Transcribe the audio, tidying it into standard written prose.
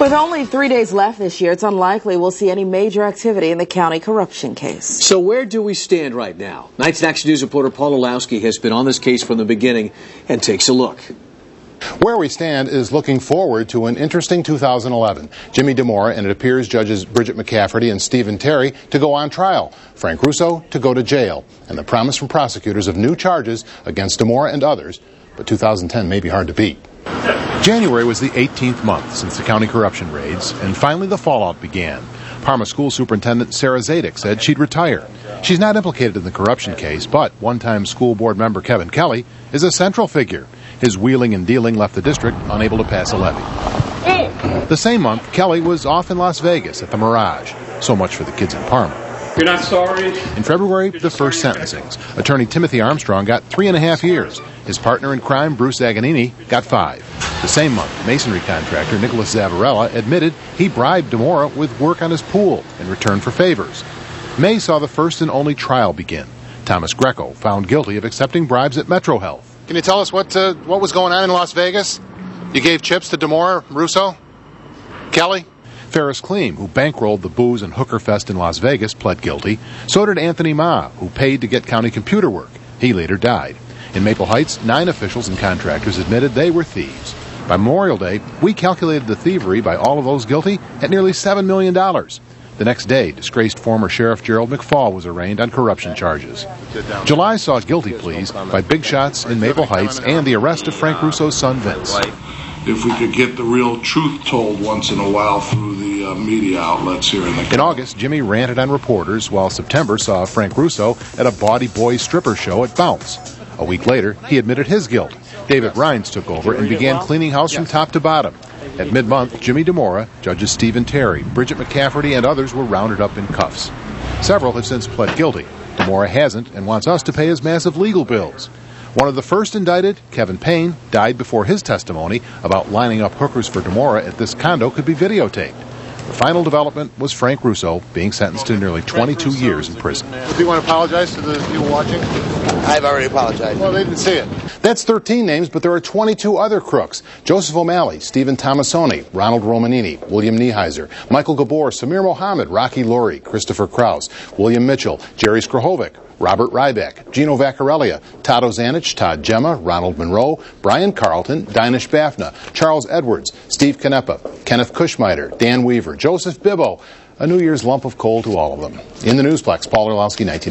With only 3 days left this year, it's unlikely we'll see any major activity in the county corruption case. So where do we stand right now? Tonight's Action News reporter Paul Orlousky has been on this case from the beginning and takes a look. Where we stand is looking forward to an interesting 2011. Jimmy DeMora and it appears judges Bridget McCafferty and Stephen Terry to go on trial. Frank Russo to go to jail. And the promise from prosecutors of new charges against DeMora and others. But 2010 may be hard to beat. January was the 18th month since the county corruption raids, and finally the fallout began. Parma School Superintendent Sarah Zadig said she'd retire. She's not implicated in the corruption case, but one-time school board member Kevin Kelly is a central figure. His wheeling and dealing left the district unable to pass a levy. The same month, Kelly was off in Las Vegas at the Mirage. So much for the kids in Parma. You're not sorry? In February, the first sentencings. Attorney Timothy Armstrong got 3.5 years. His partner in crime, Bruce Zaganini, got 5. The same month, masonry contractor Nicholas Zavarella admitted he bribed DeMora with work on his pool in return for favors. May saw the first and only trial begin. Thomas Greco found guilty of accepting bribes at Metro Health. Can you tell us what was going on in Las Vegas? You gave chips to DeMora, Russo, Kelly? Ferris Kleem, who bankrolled the booze and hooker fest in Las Vegas, pled guilty. So did Anthony Ma, who paid to get county computer work. He later died. In Maple Heights, 9 officials and contractors admitted they were thieves. By Memorial Day, we calculated the thievery by all of those guilty at nearly $7 million. The next day, disgraced former Sheriff Gerald McFall was arraigned on corruption charges. July saw guilty pleas by big shots in Maple Heights and the arrest of Frank Russo's son, Vince. If we could get the real truth told once in a while through the media outlets here in the country. In August, Jimmy ranted on reporters, while September saw Frank Russo at a Bawdy Boys stripper show at Bounce. A week later, he admitted his guilt. David Rines took over and began cleaning house from top to bottom. At mid-month, Jimmy DeMora, judges Stephen Terry, Bridget McCafferty, and others were rounded up in cuffs. Several have since pled guilty. DeMora hasn't and wants us to pay his massive legal bills. One of the first indicted, Kevin Payne, died before his testimony about lining up hookers for DeMora at this condo could be videotaped. The final development was Frank Russo being sentenced to nearly 22 years in prison. Do you want to apologize to the people watching? I've already apologized. Well, they didn't see it. That's 13 names, but there are 22 other crooks. Joseph O'Malley, Stephen Tomasoni, Ronald Romanini, William Nieheiser, Michael Gabor, Samir Mohammed, Rocky Lurie, Christopher Krause, William Mitchell, Jerry Skrahovic, Robert Ryback, Gino Vaccarellia, Todd Ozanich, Todd Gemma, Ronald Monroe, Brian Carlton, Dinesh Bafna, Charles Edwards, Steve Canepa, Kenneth Kushmiter, Dan Weaver, Joseph Bibbo. A New Year's lump of coal to all of them. In the Newsplex, Paul Orlousky, 1990.